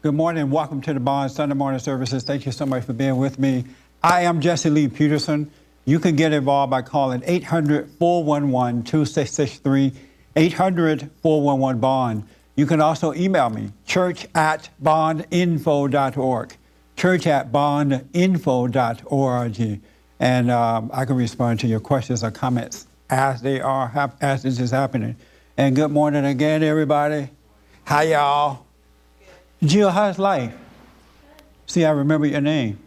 Good morning. Welcome to the Bond Sunday morning services. Thank you so much for being with me. I am Jesse Lee Peterson. You can get involved by calling 800-411-2663, 800-411-BOND. You can also email me, church@bondinfo.org, church@bondinfo.org. And I can respond to your questions or comments as this is happening. And good morning again, everybody. Hi, y'all. Jill, how's life? See, I remember your name.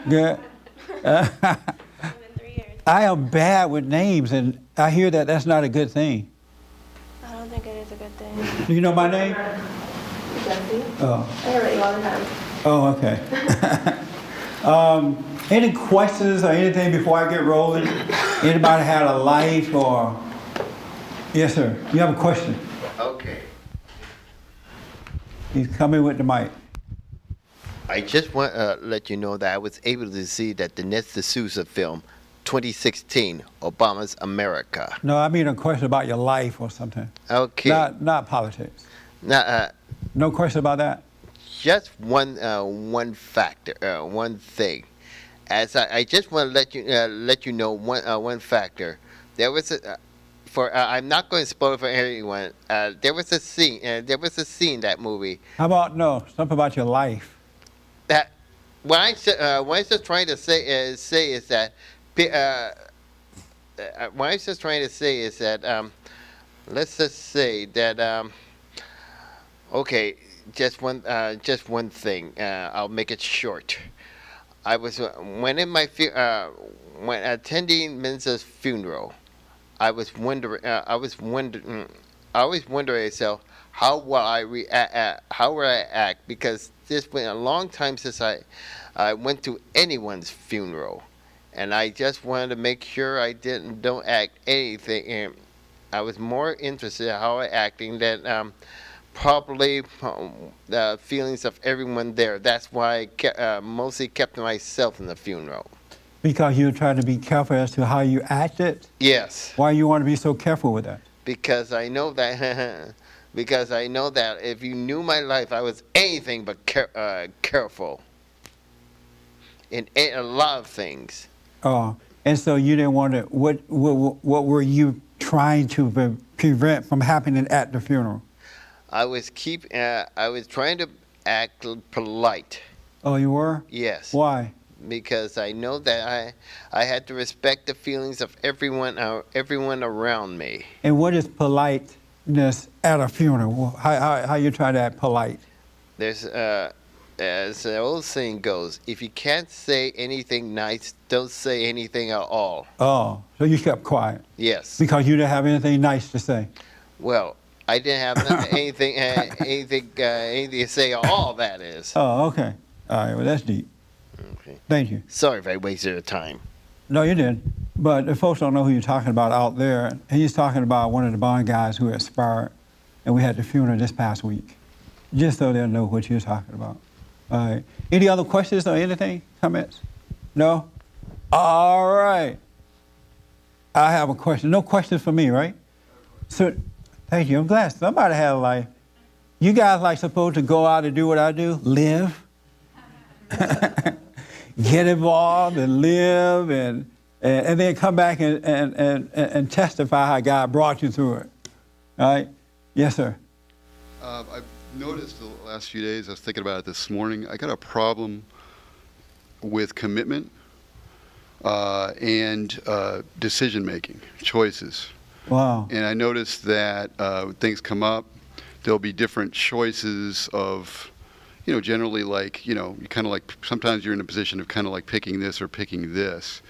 Good. It's been 3 years. I am bad with names, and I hear that that's not a good thing. I don't think it is a good thing. Do you know my name? Jesse? Oh. I hear it you all the time. Oh, okay. Any questions or anything before I get rolling? Anybody had a life or? Yes, sir. You have a question? Okay. He's coming with the mic. I just want to let you know that I was able to see that the Ned D'Souza film, 2016, Obama's America. No, I mean a question about your life or something. Okay. Not politics. Now, No question about that? just one factor, one thing. As I just want to let you know one factor. There was I'm not going to spoil it for everyone. There was a scene. That movie. How about something about your life? That what I was just trying to say is that what I was just trying to say is that let's just say that okay, just one thing. I'll make it short. I was when attending Mensa's funeral. I was wondering myself, how will I react? How will I act? Because this been a long time since I went to anyone's funeral, and I just wanted to make sure I don't act anything. And I was more interested in how I acting than probably the feelings of everyone there. That's why I mostly kept to myself in the funeral. Because you're trying to be careful as to how you acted? Yes. Why you want to be so careful with that? Because I know that if you knew my life, I was anything but careful in a lot of things. Oh, and so you didn't want to. What were you trying to prevent from happening at the funeral? I was trying to act polite. Oh, you were? Yes. Why? Because I know that I had to respect the feelings of everyone around me. And what is politeness at a funeral? How you try to act polite? There's as the old saying goes, if you can't say anything nice, don't say anything at all. Oh, so you kept quiet? Yes. Because you didn't have anything nice to say? Well, I didn't have anything to say at all, that is. Oh, okay. All right, well, that's deep. Okay. Thank you. Sorry if I wasted your time. No, you didn't. But the folks don't know who you're talking about out there. He's talking about one of the Bond guys who expired, and we had the funeral this past week. Just so they'll know what you're talking about. All right. Any other questions or anything? Comments? No? All right. I have a question. No questions for me, right? So, thank you. I'm glad somebody had a life. You guys like supposed to go out and do what I do? Live? Get involved and live and then come back and testify how God brought you through it. All right? Yes, sir. I've noticed the last few days, I was thinking about it this morning, I got a problem with commitment and decision-making, choices. Wow. And I noticed that when things come up, there'll be different choices of, generally like, you kind of like, sometimes you're in a position of kind of like picking this or picking this.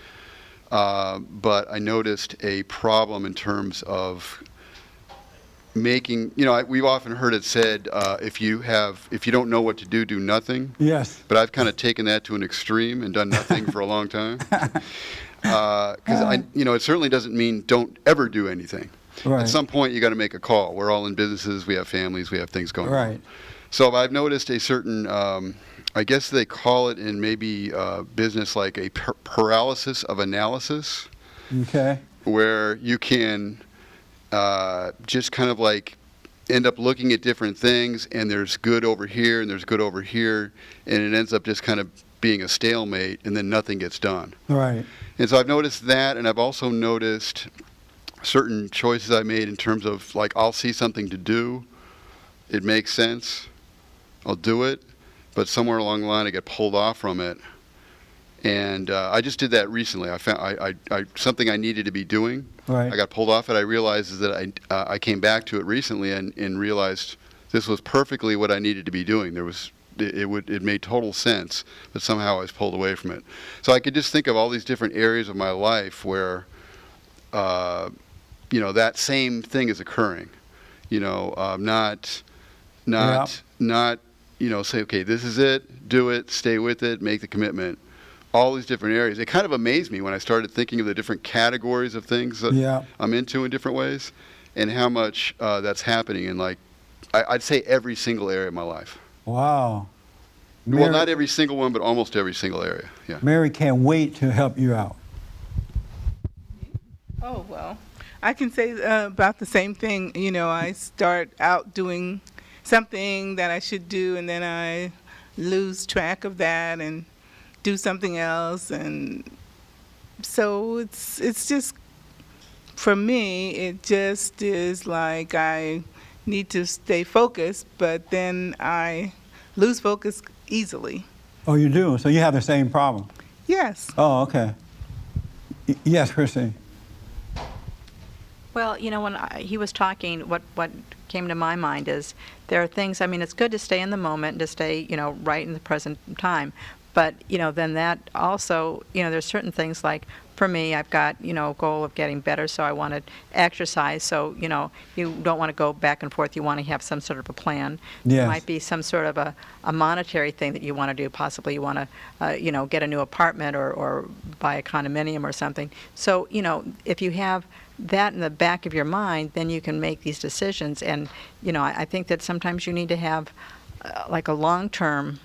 But I noticed a problem in terms of making, we've often heard it said, if you don't know what to do, do nothing. Yes. But I've kind of taken that to an extreme and done nothing for a long time. Because it certainly doesn't mean don't ever do anything. Right. At some point, you got to make a call. We're all in businesses. We have families. We have things going on. Right. So I've noticed a certain, I guess they call it in maybe business like a paralysis of analysis. Okay. Where you can just kind of like end up looking at different things, and there's good over here and there's good over here, and it ends up just kind of being a stalemate, and then nothing gets done. Right. And so I've noticed that, and I've also noticed certain choices I made in terms of, like, I'll see something to do, it makes sense, I'll do it, but somewhere along the line I get pulled off from it. And I just did that recently. I found something I needed to be doing. Right. I got pulled off it. I realized that I came back to it recently and realized this was perfectly what I needed to be doing. It made total sense, but somehow I was pulled away from it. So I could just think of all these different areas of my life where, that same thing is occurring. Not, say, okay, this is it, do it, stay with it, make the commitment. All these different areas. It kind of amazed me when I started thinking of the different categories of things that I'm into in different ways, and how much that's happening in, like, I'd say every single area of my life. Wow. Well, not every single one, but almost every single area. Yeah. Mary can't wait to help you out. Oh, well, I can say about the same thing. I start out doing something that I should do, and then I lose track of that and do something else. And so it's just, for me, it just is like I need to stay focused, but then I lose focus easily. Oh, you do? So you have the same problem? Yes. Oh, okay. Yes, Christine. Well, when he was talking, what came to my mind is there are things, it's good to stay in the moment and to stay, right in the present time. But, then that also, there's certain things like, for me, I've got, a goal of getting better, so I want to exercise. So, you don't want to go back and forth. You want to have some sort of a plan. Yes. It might be some sort of a monetary thing that you want to do. Possibly you want to, get a new apartment or buy a condominium or something. So, if you have that in the back of your mind, then you can make these decisions. And, I think that sometimes you need to have like a long-term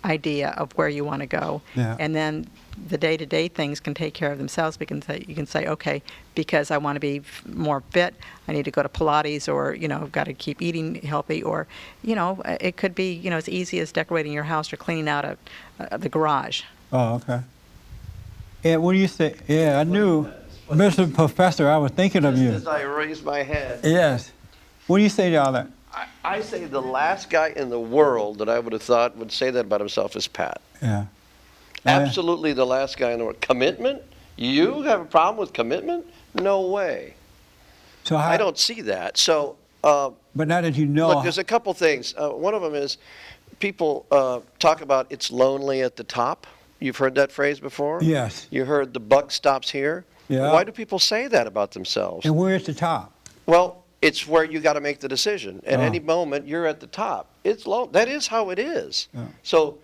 idea of where you want to go. Yeah. And then the day-to-day things can take care of themselves. You can say, okay, because I want to be more fit, I need to go to Pilates, or, I've got to keep eating healthy, or, it could be, as easy as decorating your house or cleaning out the garage. Oh, okay. Yeah, what do you say? Yeah, I knew, Mr. Professor, I was thinking of you. As I raised my head, Yes. What do you say to all that? I say the last guy in the world that I would have thought would say that about himself is Pat. Yeah. Absolutely the last guy in the world. Commitment? You have a problem with commitment? No way. So how, I don't see that. So, but now that you know. look, there's a couple things. One of them is people talk about it's lonely at the top. You've heard that phrase before? Yes. You heard the buck stops here? Yeah. Why do people say that about themselves? And where's the top? Well, it's where you got to make the decision. At Oh. any moment, you're at the top. It's low. That is how it is. Yeah. So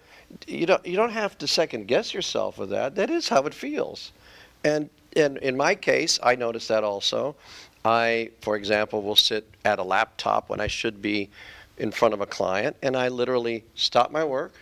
you don't have to second guess yourself with that. That is how it feels. And in my case, I notice that also. I, for example, will sit at a laptop when I should be in front of a client, and I literally stop my work,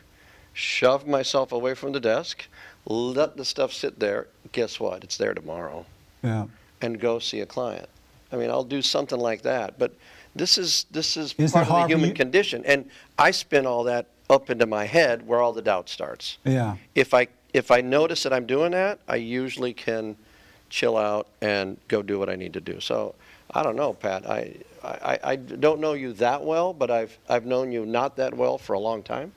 shove myself away from the desk, let the stuff sit there. Guess what? It's there tomorrow. Yeah. And go see a client. I'll do something like that. But this is it part of the hard for human you? condition. And I spin all that up into my head where all the doubt starts. Yeah. If I notice that I'm doing that, I usually can chill out and go do what I need to do. So I don't know, Pat. I don't know you that well, but I've known you not that well for a long time.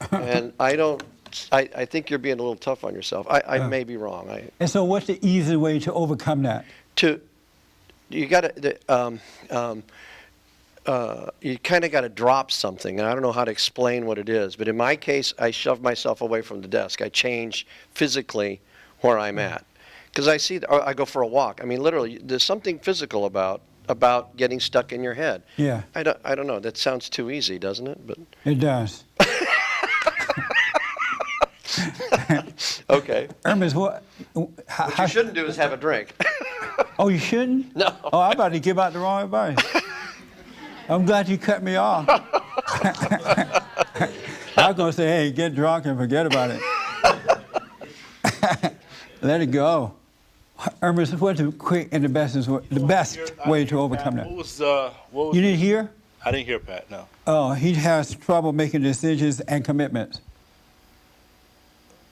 And I think you're being a little tough on yourself. I may be wrong. And so what's the easy way to overcome that? You kind of got to drop something. And I don't know how to explain what it is, but in my case, I shove myself away from the desk. I change physically where I'm at, because I go for a walk. Literally, there's something physical about getting stuck in your head. Yeah. I don't know. That sounds too easy, doesn't it? But It does. okay. Hermes, what you shouldn't do is have a drink. Oh, you shouldn't? No. Oh, I'm about to give out the wrong advice. I'm glad you cut me off. I was going to say, hey, get drunk and forget about it. Let it go. Ernest, what's the quick and the best way to overcome that? What was You didn't hear? I didn't hear Pat, no. Oh, he has trouble making decisions and commitments.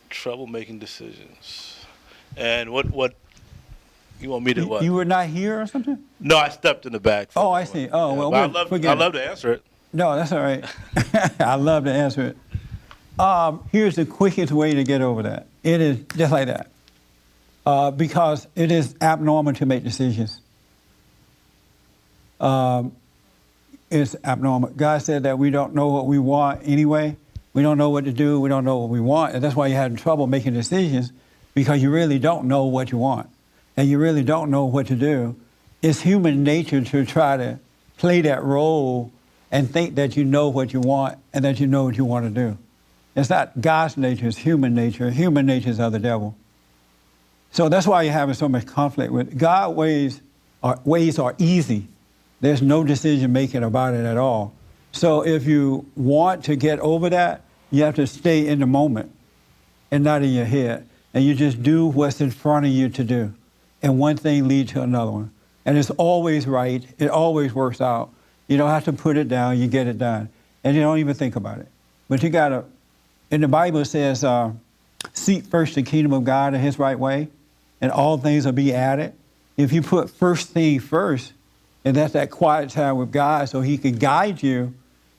Trouble making decisions. And what you want me to what? You were not here or something? No, I stepped in the back. Oh, I see. Oh, well, But forget I'd love to answer it. No, that's all right. I love to answer it. Here's the quickest way to get over that. It is just like that. Because it is abnormal to make decisions. It's abnormal. God said that we don't know what we want anyway. We don't know what to do. We don't know what we want. And that's why you're having trouble making decisions, because you really don't know what you want. And you really don't know what to do. It's human nature to try to play that role and think that you know what you want and that you know what you want to do. It's not God's nature, it's human nature. Human nature is of the devil. So that's why you're having so much conflict with God's ways are easy. There's no decision making about it at all. So if you want to get over that, you have to stay in the moment and not in your head. And you just do what's in front of you to do. And one thing leads to another one. And it's always right. It always works out. You don't have to put it down. You get it done. And you don't even think about it. But you got to, in the Bible it says, seek first the kingdom of God in his right way, and all things will be added. If you put first thing first, and that's that quiet time with God so he can guide you,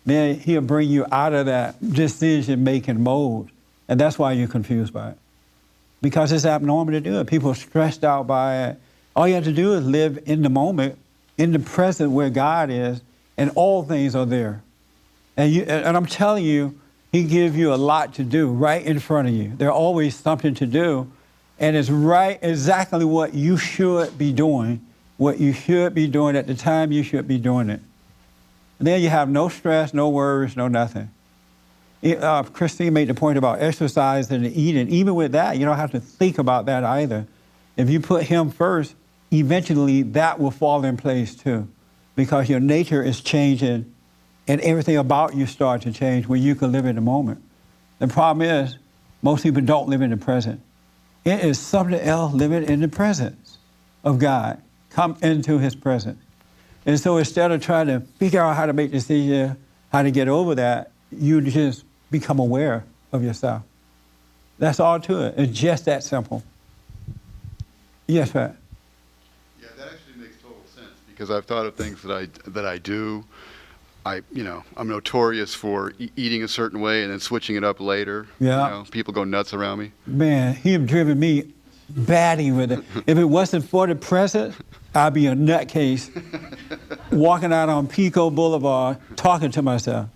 then he'll bring you out of that decision-making mode. And that's why you're confused by it. Because it's abnormal to do it. People are stressed out by it. All you have to do is live in the moment, in the present where God is, and all things are there. And I'm telling you, he gives you a lot to do right in front of you. There's always something to do, and it's right exactly what you should be doing, what you should be doing at the time you should be doing it. And then you have no stress, no worries, no nothing. Christine made the point about exercise and eating. Even with that, you don't have to think about that either. If you put him first, eventually that will fall in place too, because your nature is changing and everything about you starts to change when you can live in the moment. The problem is, most people don't live in the present. It is something else living in the presence of God. Come into his presence. And so instead of trying to figure out how to make decisions, how to get over that, you just become aware of yourself. That's all to it. It's just that simple. Yes, Pat? Yeah, that actually makes total sense, because I've thought of things that I do. I'm notorious for eating a certain way and then switching it up later. Yeah. People go nuts around me. Man, he have driven me batty with it. If it wasn't for the present, I'd be a nutcase walking out on Pico Boulevard talking to myself.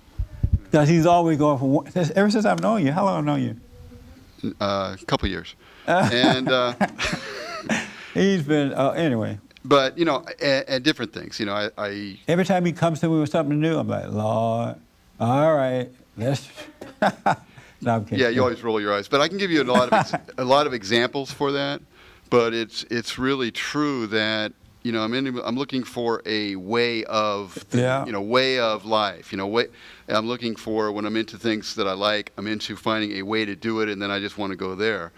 Because he's always going for, ever since I've known you. How long have I known you? A couple years. And He's been, anyway. but and different things. I Every time he comes to me with something new, I'm like, Lord, all right, let's. No, I'm kidding. yeah, you always roll your eyes. But I can give you a lot of examples for that. But it's really true that I'm looking for a way of way of life. I'm looking for, when I'm into things that I like, I'm into finding a way to do it, and then I just want to go there.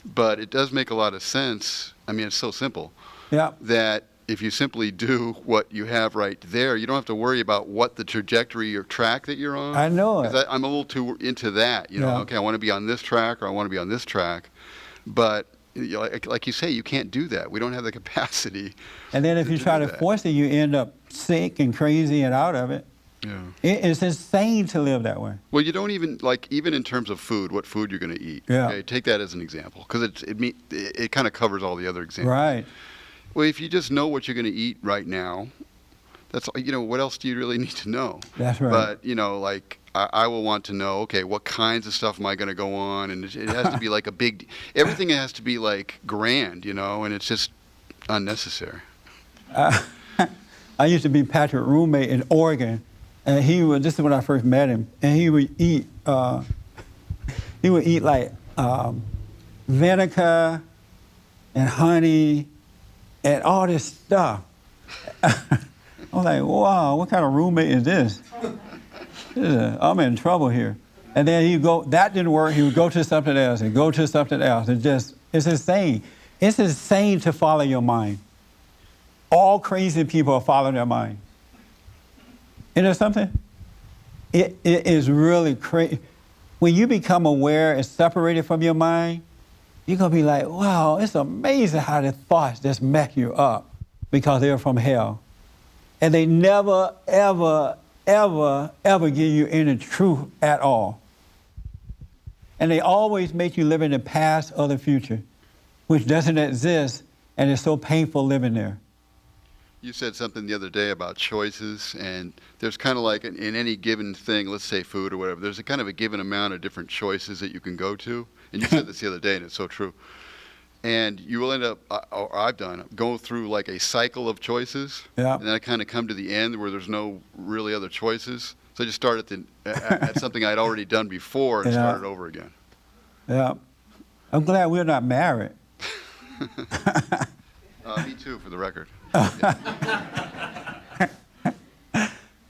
But it does make a lot of sense. I mean, it's so simple. Yeah. That if you simply do what you have right there, you don't have to worry about what the trajectory or track that you're on. I know it. 'Cause I'm a little too into that. Yeah. Okay, I want to be on this track or I want to be on this track. But like you say, you can't do that. We don't have the capacity. And then if you try to force it, you end up sick and crazy and out of it. Yeah. It's insane to live that way. Well, you don't even in terms of food, what food you're going to eat. Yeah. Okay, take that as an example, because it kind of covers all the other examples. Right. Well, if you just know what you're going to eat right now, that's what else do you really need to know? That's right. But I will want to know, okay, what kinds of stuff am I going to go on, and it has to be like everything has to be like grand, and it's just unnecessary. I used to be Patrick's roommate in Oregon, and this is when I first met him, and he would eat like vinegar and honey and all this stuff. I'm like, wow, what kind of roommate is this? I'm in trouble here. And then that didn't work, he would go to something else and go to something else. It's insane. It's insane to follow your mind. All crazy people are following their mind. You know something? It is really crazy. When you become aware and separated from your mind, you're going to be like, wow, it's amazing how the thoughts just mess you up because they're from hell. And they never, ever, ever, ever give you any truth at all. And they always make you live in the past or the future, which doesn't exist, and it's so painful living there. You said something the other day about choices, and there's kind of like in any given thing, let's say food or whatever, there's a kind of a given amount of different choices that you can go to. And you said this the other day, and it's so true. And you will end up, or I've done, going through like a cycle of choices. Yeah. And then I kind of come to the end where there's no really other choices. So I just started at something I'd already done before and Yeah. started over again. Yeah. I'm glad we're not married. Me too, for the record.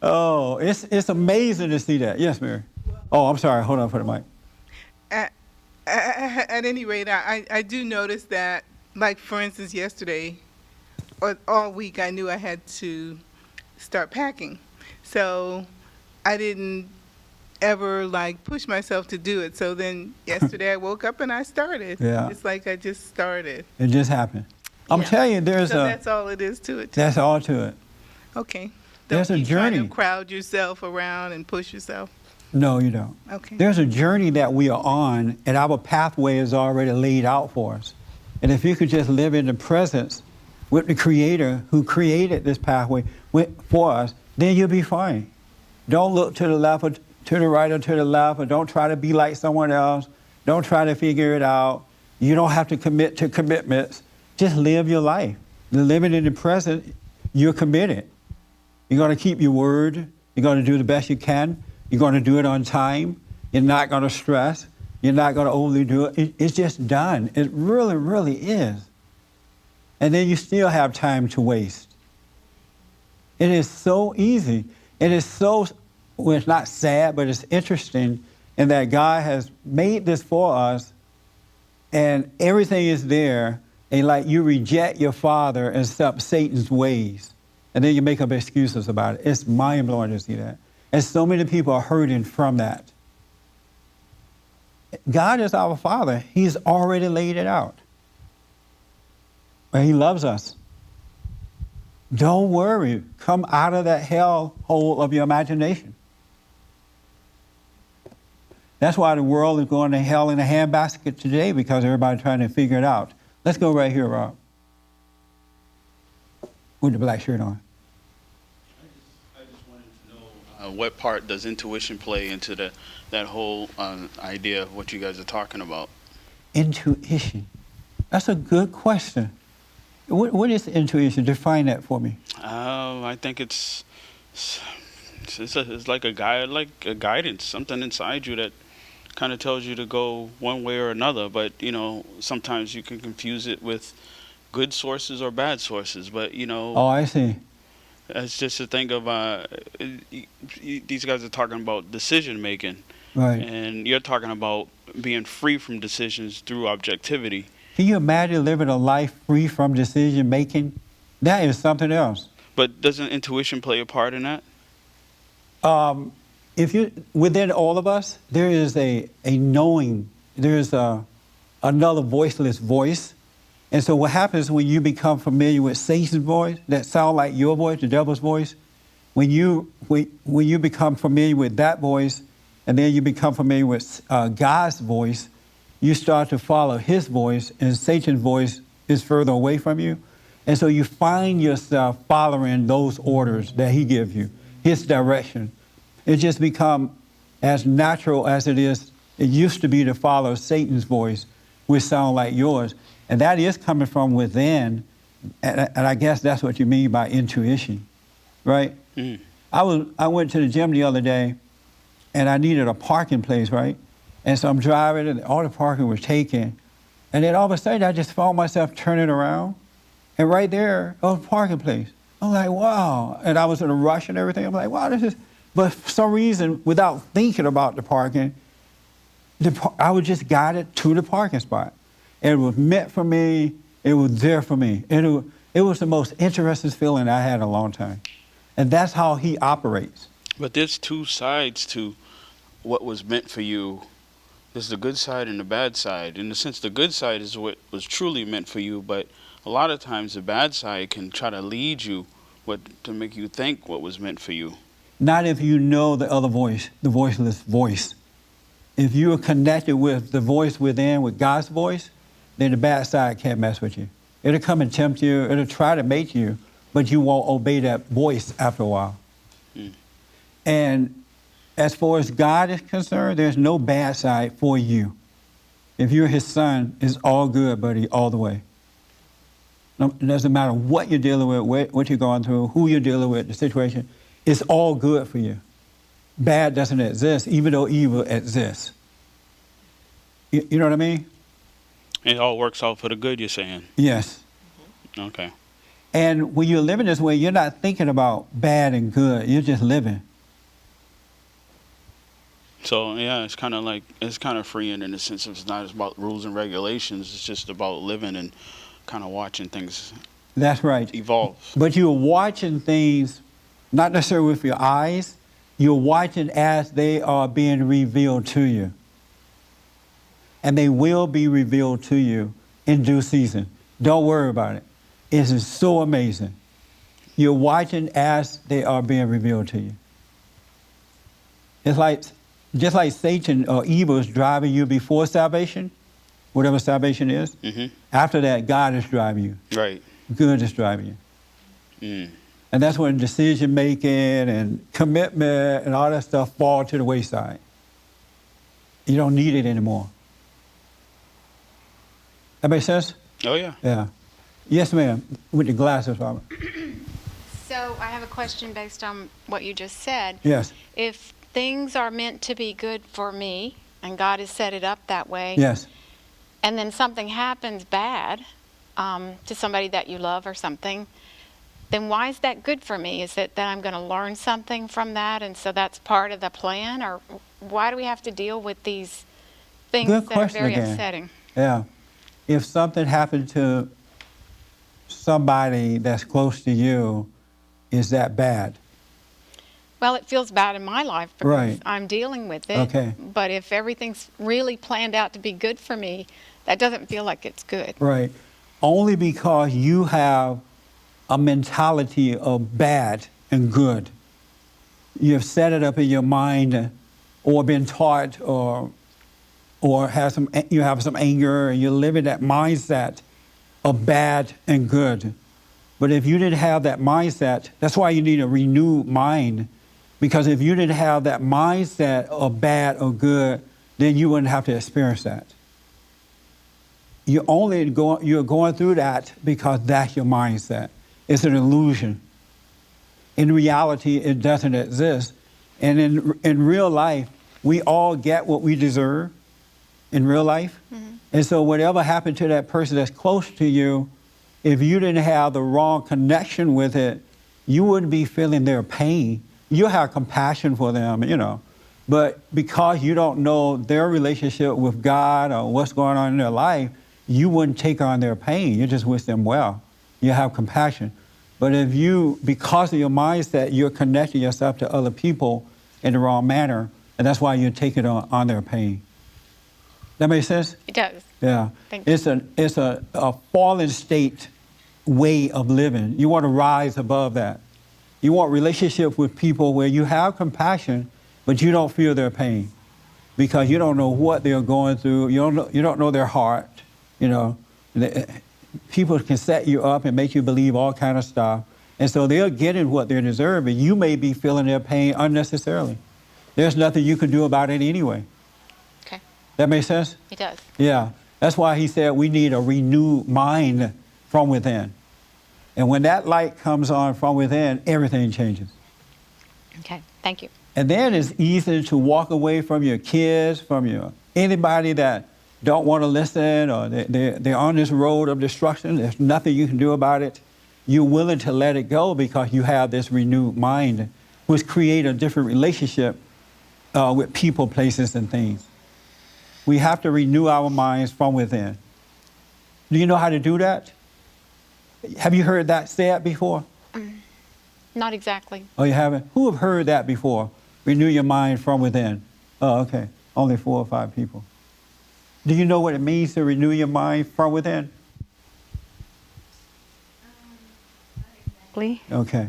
Oh, it's amazing to see that. Yes, Mary. Oh, I'm sorry. Hold on for the mic. At any rate, I do notice that, like, for instance, yesterday, or all week, I knew I had to start packing. So I didn't ever, like, push myself to do it. So then yesterday I woke up and I started. Yeah. It's like I just started. It just happened. I'm telling you, So that's all it is to it. that's all to it. Okay. There's a Don't keep trying journey. to crowd yourself around and push yourself. No, you don't. Okay. There's a journey that we are on, and our pathway is already laid out for us. And if you could just live in the presence with the Creator who created this pathway for us, then you'll be fine. Don't look to the left or to the right or to the left, or don't try to be like someone else. Don't try to figure it out. You don't have to commit to commitments. Just live your life. Living in the present, you're committed. You're going to keep your word. You're going to do the best you can. You're going to do it on time. You're not going to stress. You're not going to overly do it. It's just done. It really, really is. And then you still have time to waste. It is so easy. It is so, well, it's not sad, but it's interesting in that God has made this for us, and everything is there, and like you reject your father and accept Satan's ways, and then you make up excuses about it. It's mind-blowing to see that. And so many people are hurting from that. God is our Father. He's already laid it out. And He loves us. Don't worry. Come out of that hellhole of your imagination. That's why the world is going to hell in a handbasket today, because everybody's trying to figure it out. Let's go right here, Rob. With the black shirt on. I just wanted to know what part does intuition play into that whole idea of what you guys are talking about? Intuition. That's a good question. What is intuition? Define that for me. I think it's like a guide, like a guidance, something inside you that kind of tells you to go one way or another. But sometimes you can confuse it with good sources or bad sources. But Oh, I see. it's just a thing of these guys are talking about decision making, Right. and you're talking about being free from decisions through objectivity. Can you imagine living a life free from decision making? That is something else. But doesn't intuition play a part in that? If you within all of us, there is a knowing. There is another voiceless voice, and so what happens when you become familiar with Satan's voice, that sound like your voice, the devil's voice? When you become familiar with that voice, and then you become familiar with God's voice, you start to follow His voice, and Satan's voice is further away from you, and so you find yourself following those orders that He gives you, His direction. It just become as natural as it used to be to follow Satan's voice, which sound like yours. And that is coming from within, and I guess that's what you mean by intuition, right? Mm. I went to the gym the other day, and I needed a parking place, right? And so I'm driving, and all the parking was taken. And then all of a sudden, I just found myself turning around, and right there, a parking place. I'm like, wow. And I was in a rush and everything. I'm like, wow, this is... But for some reason, without thinking about the parking, I was just guided to the parking spot. And it was meant for me, It was there for me. It was the most interesting feeling I had in a long time. And that's how he operates. But there's two sides to what was meant for you. There's the good side and the bad side. In a sense, the good side is what was truly meant for you, but a lot of times the bad side can try to lead you to make you think what was meant for you. Not if you know the other voice, the voiceless voice. If you are connected with the voice within, with God's voice, then the bad side can't mess with you. It'll come and tempt you. It'll try to make you, but you won't obey that voice after a while. And as far as God is concerned, there's no bad side for you. If you're his son, it's all good, buddy, all the way. It doesn't matter what you're dealing with, what you're going through, who you're dealing with, the situation. It's all good for you. Bad doesn't exist, even though evil exists. You know what I mean? It all works out for the good, you're saying? Yes. Okay. And when you're living this way, you're not thinking about bad and good. You're just living. So, yeah, it's kind of freeing in the sense of it's not about rules and regulations. It's just about living and kind of watching things That's right. evolve. But you're watching things, not necessarily with your eyes. You're watching as they are being revealed to you. And they will be revealed to you in due season. Don't worry about it. It is so amazing. You're watching as they are being revealed to you. It's like, just like Satan or evil is driving you before salvation, whatever salvation is, after that, God is driving you. Right. Good is driving you. And that's when decision making and commitment and all that stuff fall to the wayside. You don't need it anymore. That makes sense? Oh, yeah. Yeah. Yes, ma'am. With the glasses, Robert. So I have a question based on what you just said. Yes. If things are meant to be good for me, and God has set it up that way, Yes. and then something happens bad to somebody that you love or something, then why is that good for me? Is it that I'm going to learn something from that, and so that's part of the plan? Or why do we have to deal with these things Good that are question very again. upsetting? Yeah. If something happened to somebody that's close to you, is that bad? Well, it feels bad in my life because Right. I'm dealing with it. Okay. But if everything's really planned out to be good for me, that doesn't feel like it's good. Right. Only because you have a mentality of bad and good. You have set it up in your mind or been taught or you have some anger and you're living that mindset of bad and good. But if you didn't have that mindset, that's why you need a renewed mind. Because if you didn't have that mindset of bad or good, then you wouldn't have to experience that. You're going through that because that's your mindset. It's an illusion. In reality, it doesn't exist. And in real life, we all get what we deserve in real life. And so whatever happened to that person that's close to you, if you didn't have the wrong connection with it, you wouldn't be feeling their pain. You'll have compassion for them, But because you don't know their relationship with God or what's going on in their life, you wouldn't take on their pain. You just wish them well. You have compassion. But if you, because of your mindset, you're connecting yourself to other people in the wrong manner, and that's why you're taking on their pain. That makes sense? It does. Yeah. Thank you. It's a fallen state way of living. You want to rise above that. You want relationship with people where you have compassion, but you don't feel their pain because you don't know what they're going through. You don't know their heart. People can set you up and make you believe all kind of stuff. And so they're getting what they're deserving. You may be feeling their pain unnecessarily. There's nothing you can do about it anyway. Okay. That makes sense? It does. Yeah. That's why he said we need a renewed mind from within. And when that light comes on from within, everything changes. Okay. Thank you. And then it's easy to walk away from your kids, from anybody that don't want to listen or they're on this road of destruction. There's nothing you can do about it. You're willing to let it go because you have this renewed mind, which create a different relationship with people, places, and things. We have to renew our minds from within. Do you know how to do that? Have you heard that said before? Not exactly. Oh, you haven't? Who have heard that before? Renew your mind from within. Oh, okay. Only 4 or 5 people. Do you know what it means to renew your mind from within? Okay.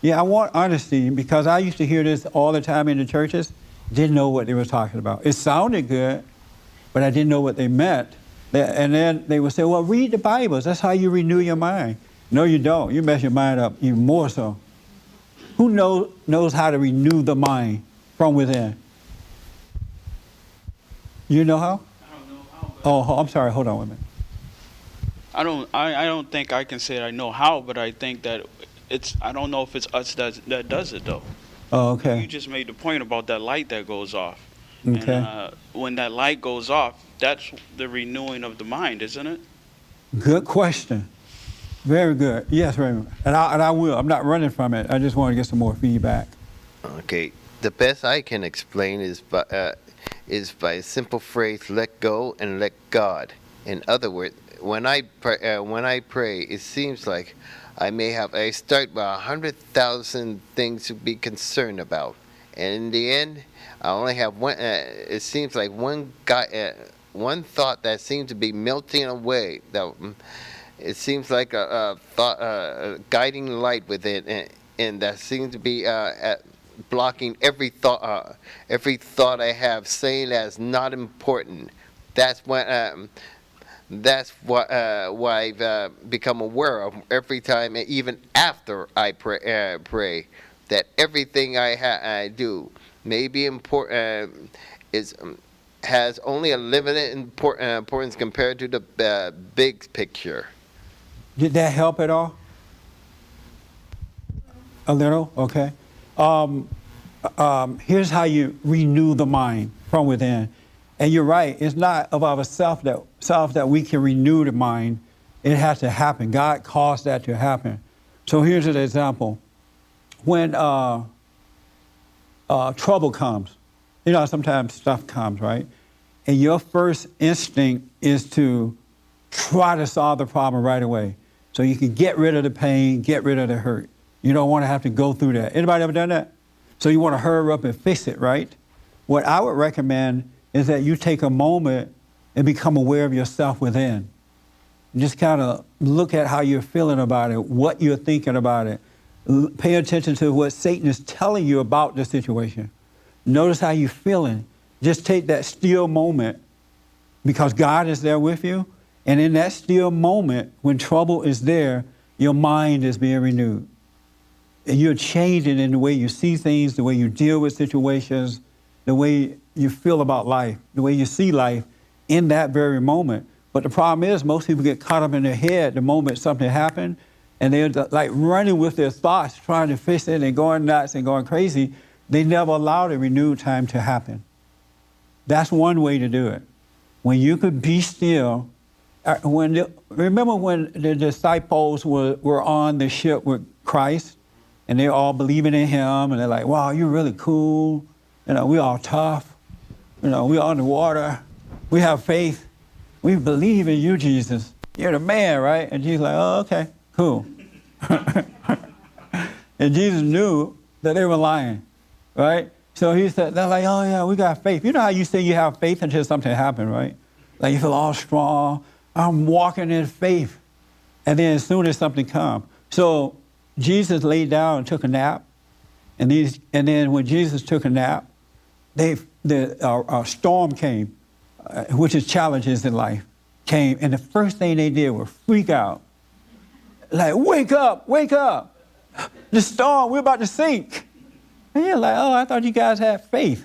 Yeah, I want honesty because I used to hear this all the time in the churches. Didn't know what they were talking about. It sounded good, but I didn't know what they meant. And then they would say, well, read the Bibles. That's how you renew your mind. No, you don't. You mess your mind up even more so. Who knows how to renew the mind from within? You know how? I don't know how. Oh, I'm sorry. Hold on a minute. I don't think I can say I know how, but I think that I don't know if it's us that does it though. Oh, okay. You just made the point about that light that goes off. Okay. And when that light goes off, that's the renewing of the mind, isn't it? Good question. Very good. Yes, Raymond. And I will. I'm not running from it. I just want to get some more feedback. Okay. The best I can explain is by a simple phrase: "Let go and let God." In other words, when I pray, it seems like I start with 100,000 things to be concerned about, and in the end, I only have one. It seems like one thought that seems to be melting away. It seems like a thought, a guiding light within, and that seems to be blocking every thought I have, saying that's not important. That's what. That's what I've become aware of every time, even after I pray, that everything I do may be important, has only a limited importance compared to the big picture. Did that help at all? A little? Okay. Here's how you renew the mind from within. And you're right, it's not of ourselves that we can renew the mind. It has to happen. God caused that to happen. So here's an example. When trouble comes, sometimes stuff comes, right? And your first instinct is to try to solve the problem right away. So you can get rid of the pain, get rid of the hurt. You don't want to have to go through that. Anybody ever done that? So you want to hurry up and fix it, right? What I would recommend is that you take a moment and become aware of yourself within. Just kind of look at how you're feeling about it, what you're thinking about it. Pay attention to what Satan is telling you about the situation. Notice how you're feeling. Just take that still moment because God is there with you. And in that still moment, when trouble is there, your mind is being renewed. And you're changing in the way you see things, the way you deal with situations, the way you feel about life, the way you see life in that very moment. But the problem is most people get caught up in their head the moment something happened, and they're like running with their thoughts, trying to fix it and going nuts and going crazy. They never allow the renewed time to happen. That's one way to do it. When you could be still, remember when the disciples were on the ship with Christ, and they're all believing in him, and they're like, wow, you're really cool. We all tough. We on the water. We have faith. We believe in you, Jesus. You're the man, right? And Jesus like, oh, okay, cool. And Jesus knew that they were lying, right? So he said, they're like, oh yeah, we got faith. You know how you say you have faith until something happened, right? Like you feel all strong. I'm walking in faith. And then as soon as something comes. So Jesus laid down and took a nap. And then when Jesus took a nap, a storm came, which is challenges in life, came. And the first thing they did was freak out. Like, wake up, wake up. The storm, we're about to sink. And you're like, oh, I thought you guys had faith.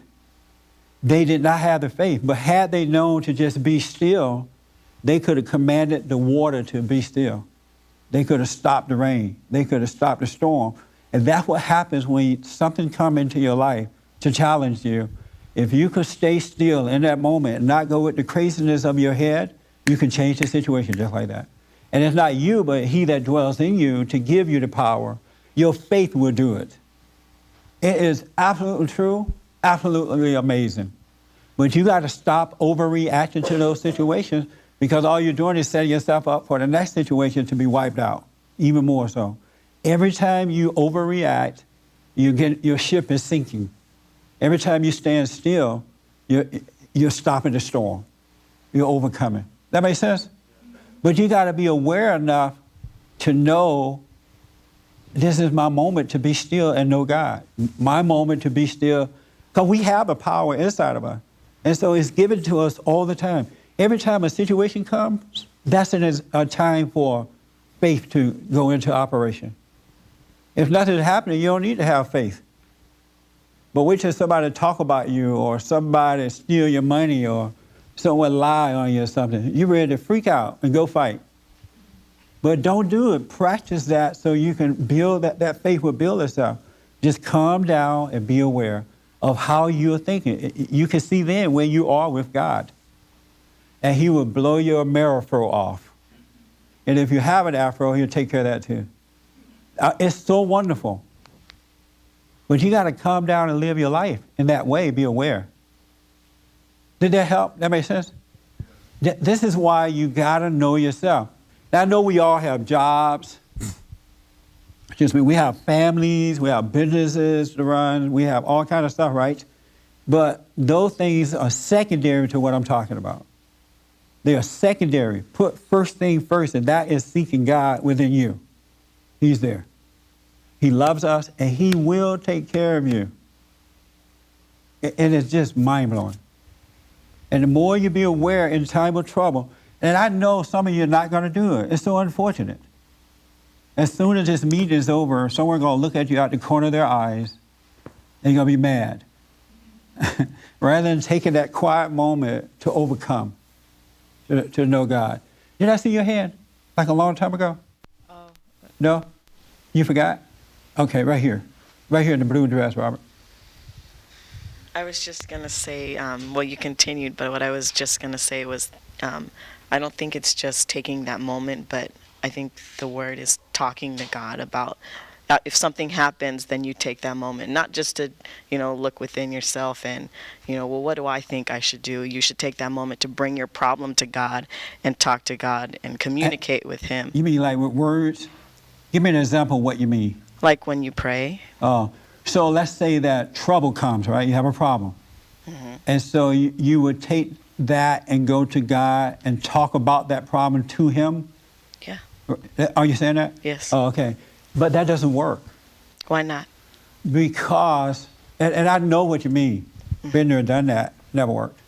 They did not have the faith. But had they known to just be still, they could have commanded the water to be still. They could have stopped the rain. They could have stopped the storm. And that's what happens when something comes into your life to challenge you. If you could stay still in that moment and not go with the craziness of your head, you can change the situation just like that. And it's not you, but he that dwells in you to give you the power. Your faith will do it. It is absolutely true, absolutely amazing. But you got to stop overreacting to those situations Because all you're doing is setting yourself up for the next situation to be wiped out, even more so. Every time you overreact, your ship is sinking. Every time you stand still, you're stopping the storm. You're overcoming. That makes sense? But you got to be aware enough to know this is my moment to be still and know God. My moment to be still, because we have a power inside of us. And so it's given to us all the time. Every time a situation comes, that's a time for faith to go into operation. If nothing's happening, you don't need to have faith. But wait till somebody talk about you or somebody steal your money or someone lie on you or something. You're ready to freak out and go fight. But don't do it. Practice that so you can build that faith will build itself. Just calm down and be aware of how you're thinking. You can see then where you are with God. And he will blow your afro off. And if you have an afro, he'll take care of that too. It's so wonderful. But you got to calm down and live your life in that way, be aware. Did that help? That make sense? This is why you got to know yourself. Now, I know we all have jobs. Excuse me, we have families, we have businesses to run, we have all kinds of stuff, right? But those things are secondary to what I'm talking about. They are secondary. Put first thing first, and that is seeking God within you. He's there. He loves us, and he will take care of you. And it's just mind-blowing. And the more you be aware in time of trouble, and I know some of you are not going to do it. It's so unfortunate. As soon as this meeting is over, someone's going to look at you out the corner of their eyes, and you're going to be mad. Rather than taking that quiet moment to overcome, to know God. Did I see your hand like a long time ago? Oh. No? You forgot? Okay, right here. Right here in the blue dress, Robert. I was just going to say, well, you continued, but what I was just going to say was, I don't think it's just taking that moment, but I think the word is talking to God about if something happens, then you take that moment, not just to, look within yourself and, well, what do I think I should do? You should take that moment to bring your problem to God and talk to God and communicate with him. You mean like with words? Give me an example of what you mean. Like when you pray. So let's say that trouble comes, right? You have a problem. Mm-hmm. And so you would take that and go to God and talk about that problem to him? Yeah. Are you saying that? Yes. Oh, okay. But that doesn't work. Why not? Because, and I know what you mean. Mm-hmm. Been there, done that, never worked.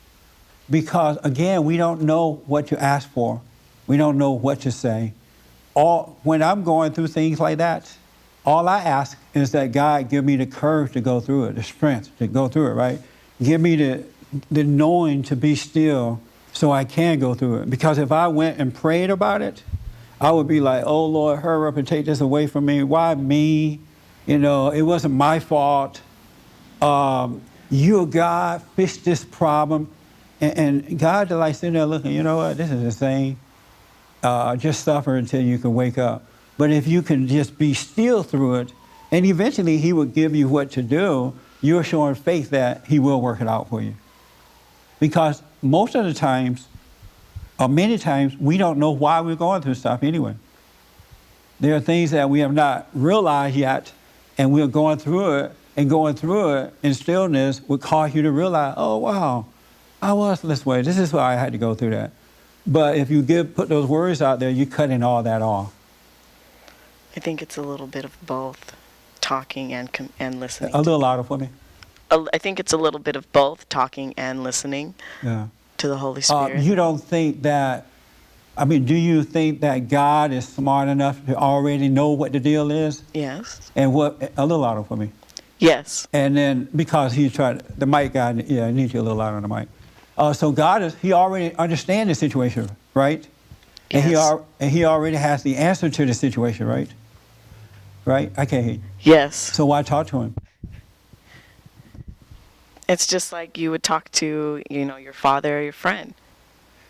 Because, again, we don't know what to ask for. We don't know what to say. When I'm going through things like that, all I ask is that God give me the courage to go through it, the strength to go through it, right? Give me the knowing to be still so I can go through it. Because if I went and prayed about it, I would be like, oh, Lord, hurry up and take this away from me. Why me? It wasn't my fault. You, God, fix this problem. And God is like sitting there looking, you know what, this is insane. Just suffer until you can wake up. But if you can just be still through it, and eventually he will give you what to do, you're showing faith that he will work it out for you. Because most of the times, or many times, we don't know why we're going through stuff anyway. There are things that we have not realized yet, and we're going through it, and going through it in stillness would cause you to realize, oh, wow, I was this way. This is why I had to go through that. But if you put those words out there, you're cutting all that off. I think it's a little bit of both, talking and listening. A little louder for me. I think it's a little bit of both, talking and listening to the Holy Spirit. You don't think that, do you think that God is smart enough to already know what the deal is? Yes. And a little louder for me. Yes. And then, because he's trying, the mic guy, I need you a little louder on the mic. So God he already understands the situation, right? Yes. And he already has the answer to the situation, right? Right? I can't hear you. Yes. So why talk to him? It's just like you would talk to, your father or your friend.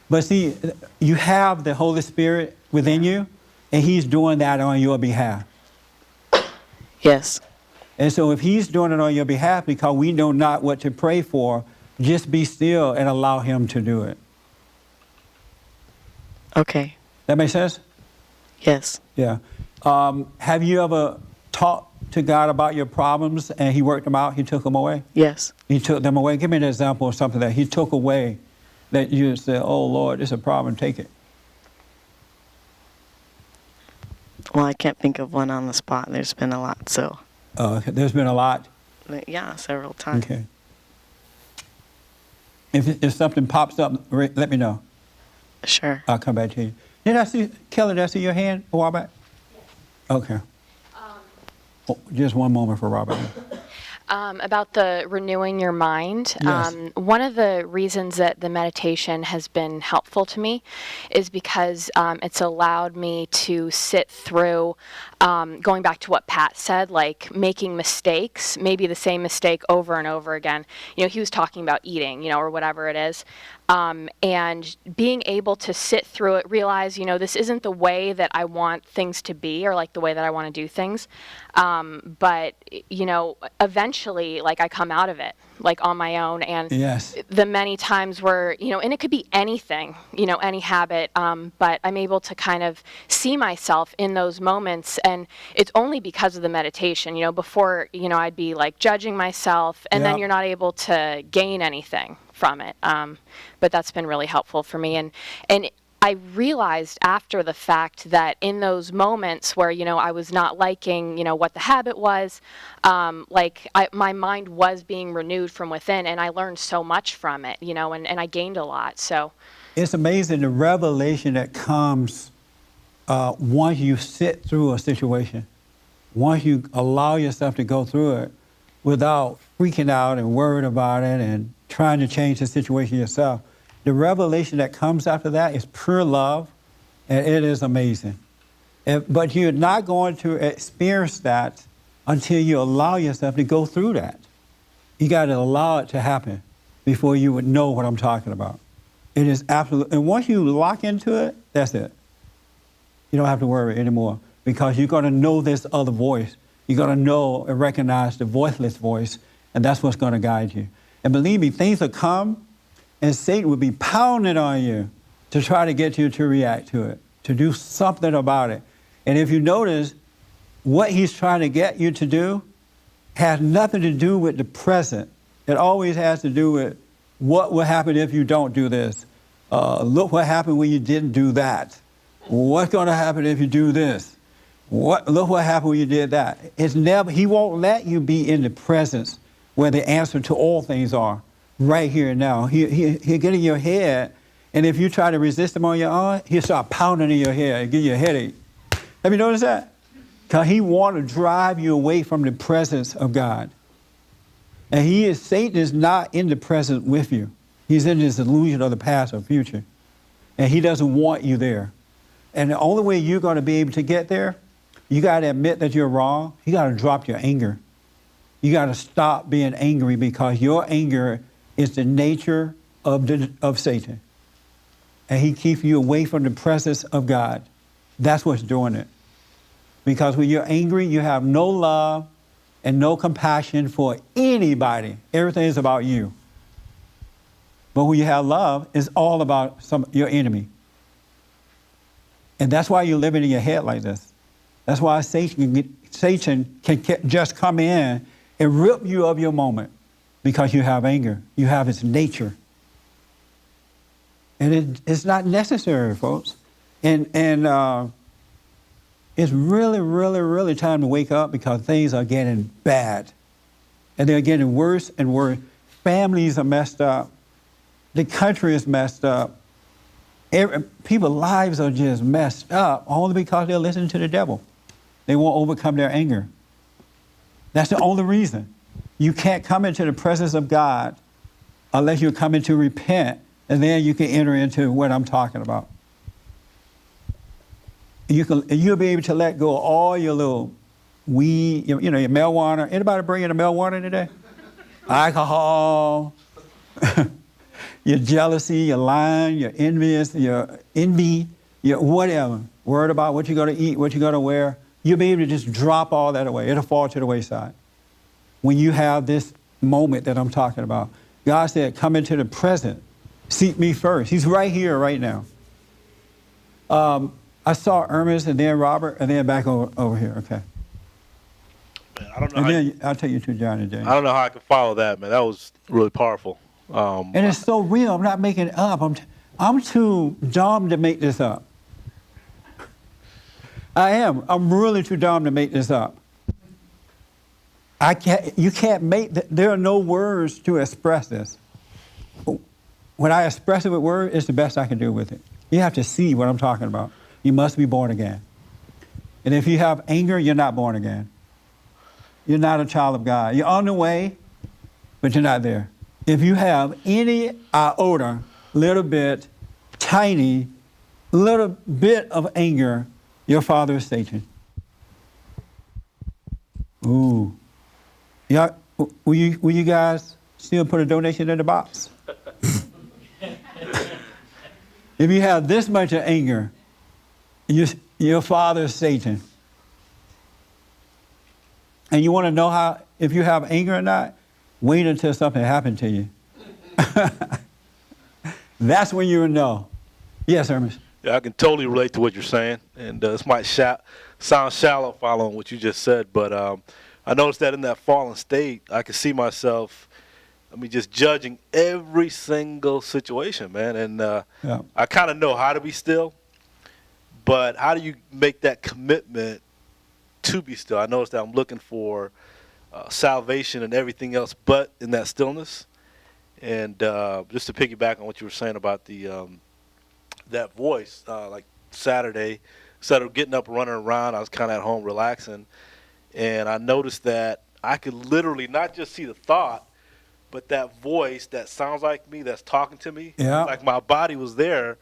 But see, you have the Holy Spirit within you, and he's doing that on your behalf. Yes. And so if he's doing it on your behalf because we know not what to pray for, just be still and allow him to do it. Okay. That make sense? Yes. Yeah. Have you ever talked to God about your problems and he worked them out, he took them away? Yes. He took them away. Give me an example of something that he took away that you said, oh, Lord, this is a problem, take it. Well, I can't think of one on the spot. There's been a lot, so. There's been a lot. Yeah, several times. Okay. If something pops up, let me know. Sure. I'll come back to you. Did I see, Kelly, did I see your hand a while back? Yes. Okay. Just one moment for Robert. About the renewing your mind. Yes. One of the reasons that the meditation has been helpful to me is because it's allowed me to sit through, going back to what Pat said, like making mistakes, maybe the same mistake over and over again. You know, he was talking about eating, you know, or whatever it is. And being able to sit through it, realize, you know, this isn't the way that I want things to be or like the way that I want to do things. But, you know, eventually, like I come out of it, like on my own. And yes. The many times where, you know, and it could be anything, you know, any habit, but I'm able to kind of see myself in those moments. And it's only because of the meditation, you know, before, you know, I'd be like judging myself and then you're not able to gain anything from it. But that's been really helpful for me. And I realized after the fact that in those moments where, you know, I was not liking, you know, what the habit was, my mind was being renewed from within, and I learned so much from it, you know, and I gained a lot, so. It's amazing the revelation that comes once you sit through a situation, once you allow yourself to go through it without freaking out and worried about it and trying to change the situation yourself. The revelation that comes after that is pure love, and it is amazing. But you're not going to experience that until you allow yourself to go through that. You got to allow it to happen before you would know what I'm talking about. It is absolute, and once you lock into it, that's it. You don't have to worry anymore because you're going to know this other voice. You're going to know and recognize the voiceless voice, and that's what's going to guide you. And believe me, things will come, and Satan will be pounding on you to try to get you to react to it, to do something about it. And if you notice, what he's trying to get you to do has nothing to do with the present. It always has to do with what will happen if you don't do this. Look what happened when you didn't do that. What's going to happen if you do this? Look what happened when you did that. He won't let you be in the presence where the answer to all things are. Right here and now. He'll get in your head, and if you try to resist him on your own, he'll start pounding in your head and give you a headache. Have you noticed that? Because he wants to drive you away from the presence of God. And Satan is not in the present with you. He's in this illusion of the past or future. And he doesn't want you there. And the only way you're going to be able to get there, you got to admit that you're wrong. You got to drop your anger. You got to stop being angry because your anger is the nature of Satan. And he keeps you away from the presence of God. That's what's doing it. Because when you're angry, you have no love and no compassion for anybody. Everything is about you. But when you have love, it's all about your enemy. And that's why you're living in your head like this. That's why Satan can just come in and rip you of your moment. Because you have anger. You have its nature. And it's not necessary, folks. And it's really, really, really time to wake up because things are getting bad. And they're getting worse and worse. Families are messed up. The country is messed up. People's lives are just messed up only because they're listening to the devil. They won't overcome their anger. That's the only reason. You can't come into the presence of God unless you're coming to repent, and then you can enter into what I'm talking about. You'll be able to let go of all your little weed, your marijuana. Anybody bring in a marijuana today? Alcohol, your jealousy, your lying, your envy, your whatever. Worried about what you're going to eat, what you're going to wear. You'll be able to just drop all that away. It'll fall to the wayside. When you have this moment that I'm talking about. God said, come into the present. Seek me first. He's right here, right now. I saw Ernest and then Robert and then back over here. Okay. Man, I don't know. And How then I'll take you to John and James. I don't know how I could follow that, man. That was really powerful. And it's so real. I'm not making it up. I'm too dumb to make this up. I am. I'm really too dumb to make this up. You can't make, there are no words to express this. When I express it with words, it's the best I can do with it. You have to see what I'm talking about. You must be born again. And if you have anger, you're not born again. You're not a child of God. You're on the way, but you're not there. If you have any iota, little bit, tiny, little bit of anger, your father is Satan. Ooh. Yeah, will you guys still put a donation in the box? If you have this much of anger, your father is Satan. And you want to know how, if you have anger or not, wait until something happened to you. That's when you will know. Yes, Ernest. Yeah, I can totally relate to what you're saying, and this might sound shallow following what you just said, but I noticed that in that fallen state, I could see myself, just judging every single situation, man, and Yeah. I kind of know how to be still, but how do you make that commitment to be still? I noticed that I'm looking for salvation and everything else but in that stillness, and just to piggyback on what you were saying about the that voice, like Saturday, instead of getting up and running around, I was kind of at home relaxing, and I noticed that I could literally not just see the thought, but that voice that sounds like me, that's talking to me. Yeah. Like my body was there,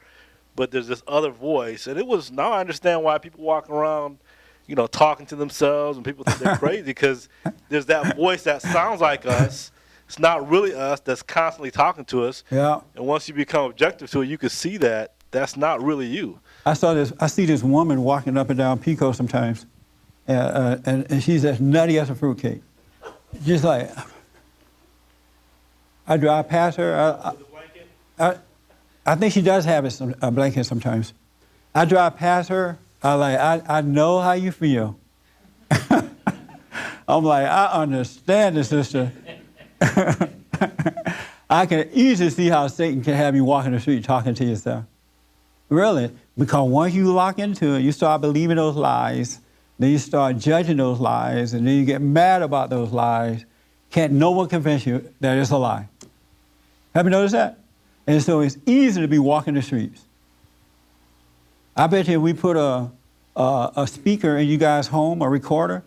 but there's this other voice, and now I understand why people walk around, talking to themselves, and people think they're crazy, because there's that voice that sounds like us. It's not really us, that's constantly talking to us. Yeah. And once you become objective to it, you can see that that's not really you. I see this woman walking up and down Pico sometimes, and she's as nutty as a fruitcake. Just like, I drive past her. I think she does have a blanket sometimes. I drive past her. I know how you feel. I'm like, I understand this, sister. I can easily see how Satan can have you walking the street talking to yourself. Really, because once you lock into it, you start believing those lies, then you start judging those lies, and then you get mad about those lies. Can't no one convince you that it's a lie. Have you noticed that? And so it's easy to be walking the streets. I bet you if we put a speaker in you guys' home, a recorder,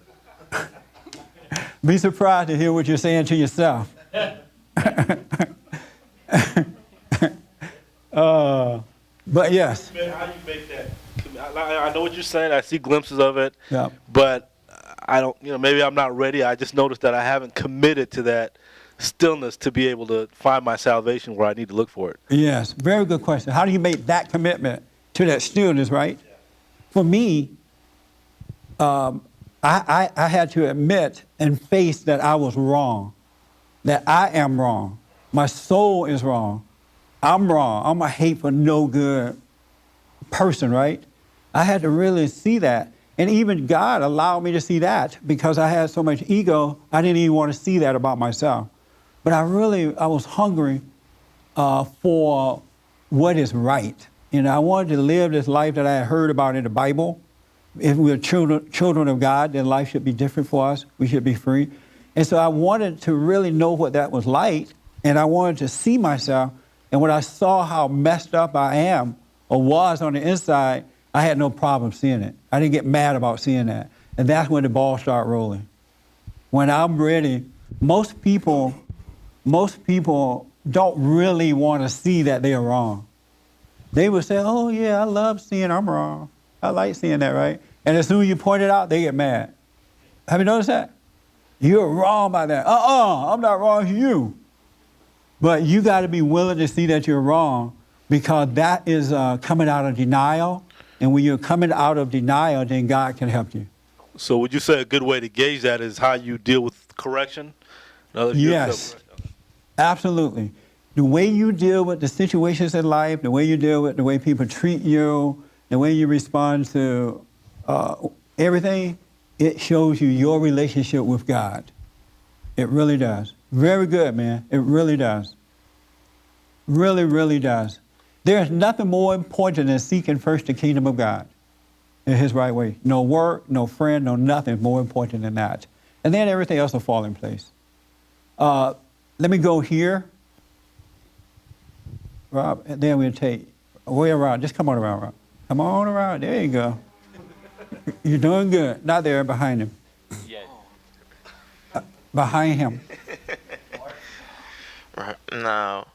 be surprised to hear what you're saying to yourself. But yes. Man, how do you make that? I know what you're saying. I see glimpses of it. Yeah. But I don't, maybe I'm not ready. I just noticed that I haven't committed to that stillness to be able to find my salvation where I need to look for it. Yes, very good question. How do you make that commitment to that stillness, right? Yeah. For me, I had to admit and face that I was wrong, that I am wrong. My soul is wrong. I'm wrong. I'm a hateful, no good person, right? I had to really see that. And even God allowed me to see that because I had so much ego, I didn't even want to see that about myself. But I was hungry for what is right. I wanted to live this life that I had heard about in the Bible. If we're children of God, then life should be different for us. We should be free. And so I wanted to really know what that was like, and I wanted to see myself. And when I saw how messed up I am or was on the inside, I had no problem seeing it. I didn't get mad about seeing that. And that's when the ball started rolling. When I'm ready, most people don't really want to see that they are wrong. They would say, oh yeah, I love seeing I'm wrong. I like seeing that, right? And as soon as you point it out, they get mad. Have you noticed that? You're wrong by that. I'm not wrong, it's you. But you got to be willing to see that you're wrong because that is coming out of denial. And when you're coming out of denial, then God can help you. So would you say a good way to gauge that is how you deal with correction? Yes, absolutely. The way you deal with the situations in life, the way you deal with the way people treat you, the way you respond to everything, it shows you your relationship with God. It really does. Very good, man. It really does. Really, really does. There's nothing more important than seeking first the kingdom of God in his right way. No work, no friend, no nothing more important than that. And then everything else will fall in place. Let me go here. Rob, and then we'll take way around. Just come on around, Rob. Come on around. There you go. You're doing good. Not there, behind him. Behind him. Right. Now,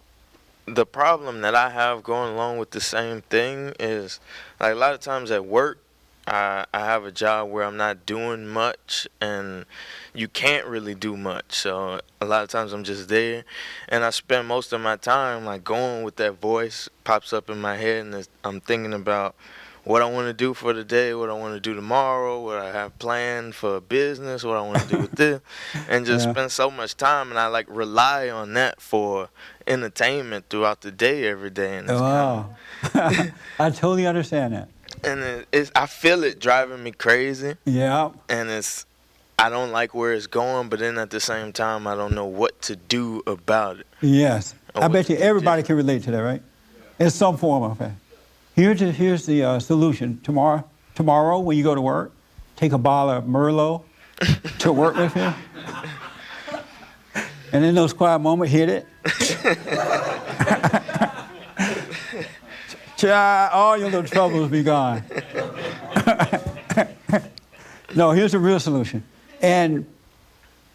the problem that I have going along with the same thing is, like, a lot of times at work, I have a job where I'm not doing much, and you can't really do much. So a lot of times I'm just there, and I spend most of my time like going with that voice pops up in my head, and I'm thinking about what I want to do for the day, what I want to do tomorrow, what I have planned for business, what I want to do with this, and just spend so much time, and I like rely on that for entertainment throughout the day every day. And it's Wow. I totally understand that. And I feel it driving me crazy. Yeah. And I don't like where it's going, but then at the same time, I don't know what to do about it. Yes. I bet you everybody can relate to that, right? In some form of it. Here's the solution. Tomorrow when you go to work, take a bottle of Merlot to work with you. And in those quiet moments, hit it. All your little troubles be gone. No, here's the real solution. And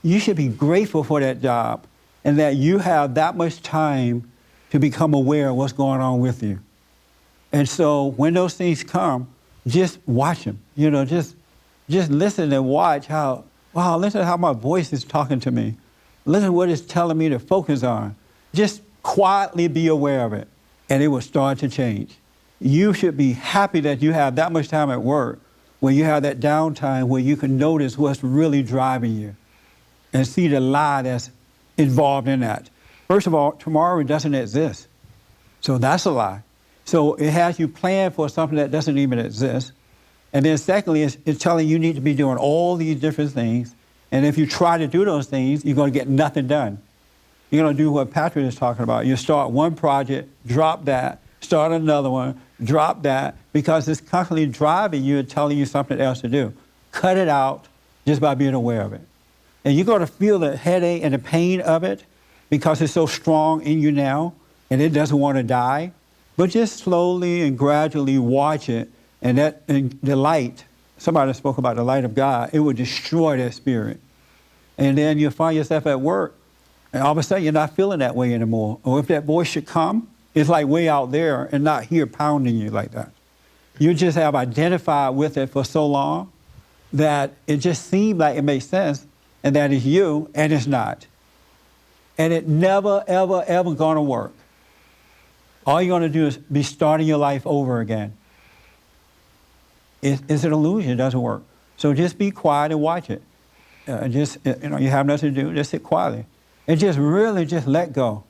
you should be grateful for that job and that you have that much time to become aware of what's going on with you. And so when those things come, just watch them. You know, just listen and watch listen to how my voice is talking to me. Listen to what it's telling me to focus on. Just quietly be aware of it, and it will start to change. You should be happy that you have that much time at work where you have that downtime where you can notice what's really driving you and see the lie that's involved in that. First of all, tomorrow doesn't exist. So that's a lie. So it has you plan for something that doesn't even exist. And then secondly, it's telling you need to be doing all these different things. And if you try to do those things, you're going to get nothing done. You're going to do what Patrick is talking about. You start one project, drop that, start another one, drop that, because it's constantly driving you and telling you something else to do. Cut it out just by being aware of it. And you're going to feel the headache and the pain of it because it's so strong in you now and it doesn't want to die. But just slowly and gradually watch it, and the light, somebody spoke about the light of God, it will destroy that spirit. And then you'll find yourself at work, and all of a sudden you're not feeling that way anymore. Or if that voice should come, it's like way out there and not here pounding you like that. You just have identified with it for so long that it just seemed like it makes sense, and that it's you, and it's not. And it never, ever, ever gonna work. All you're going to do is be starting your life over again. It's an illusion. It doesn't work. So just be quiet and watch it. You have nothing to do. Just sit quietly and just really just let go,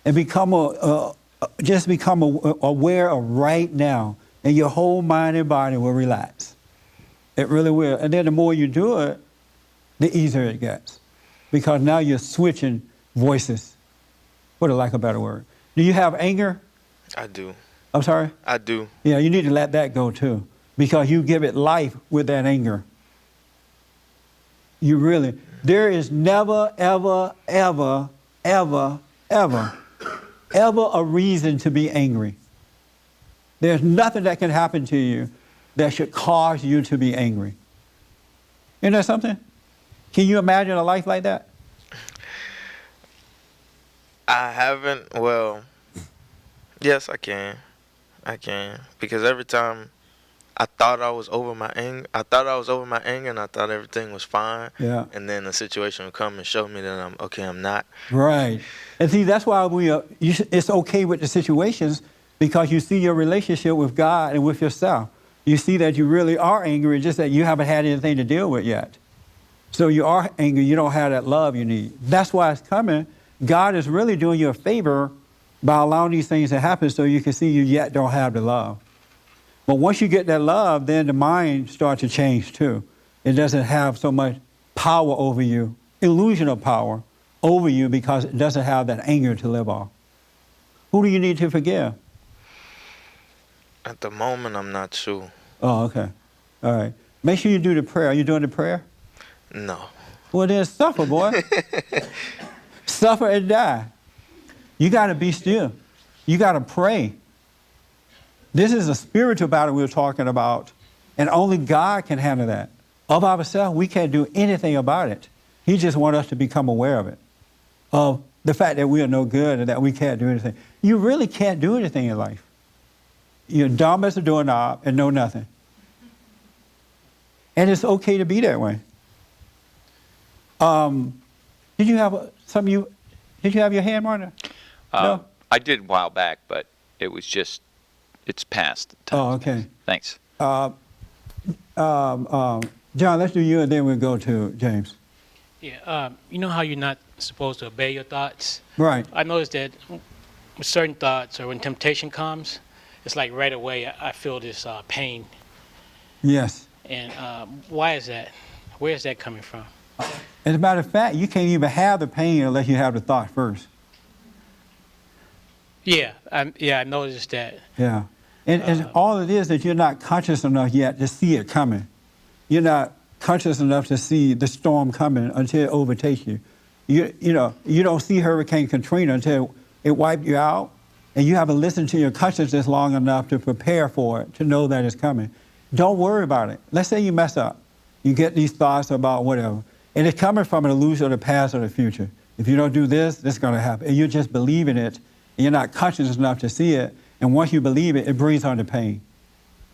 and become aware of right now, and your whole mind and body will relax. It really will. And then the more you do it, the easier it gets, because now you're switching voices. For lack of a better word. Do you have anger? I do. I'm sorry? I do. Yeah, you need to let that go too, because you give it life with that anger. You really, there is never, ever, ever, ever, ever, ever a reason to be angry. There's nothing that can happen to you that should cause you to be angry. Isn't that something? Can you imagine a life like that? I haven't, well, yes, I can. Because every time I thought I was over my anger, and I thought everything was fine. Yeah. And then the situation would come and show me that I'm not. Right. And see, that's why it's okay with the situations, because you see your relationship with God and with yourself. You see that you really are angry, just that you haven't had anything to deal with yet. So you are angry, you don't have that love you need. That's why it's coming. God is really doing you a favor by allowing these things to happen so you can see you yet don't have the love. But once you get that love, then the mind starts to change too. It doesn't have so much power over you, illusion of power over you, because it doesn't have that anger to live off. Who do you need to forgive? At the moment, I'm not sure. Oh, okay. All right. Make sure you do the prayer. Are you doing the prayer? No. Well, then suffer, boy. Suffer and die. You got to be still. You got to pray. This is a spiritual battle we're talking about, and only God can handle that. Of ourselves, we can't do anything about it. He just wants us to become aware of it, of the fact that we are no good and that we can't do anything. You really can't do anything in life. You're dumb as a doorknob and know nothing. And it's okay to be that way. Did you have did you have your hand, Martin? No? I did a while back, but it was just, it's past. Oh, okay. Thanks. John, let's do you, and then we'll go to James. Yeah, you know how you're not supposed to obey your thoughts? Right. I noticed that with certain thoughts, or when temptation comes, it's like right away I feel this pain. Yes. And why is that? Where is that coming from? As a matter of fact, you can't even have the pain unless you have the thought first. Yeah, I noticed that. Yeah. And all it is that you're not conscious enough yet to see it coming. You're not conscious enough to see the storm coming until it overtakes you. You know, you don't see Hurricane Katrina until it wiped you out, and you haven't listened to your consciousness long enough to prepare for it, to know that it's coming. Don't worry about it. Let's say you mess up. You get these thoughts about whatever, and it's coming from an illusion of the past or the future. If you don't do this, this is going to happen. And you're just believing it, and you're not conscious enough to see it, and once you believe it, it brings on the pain.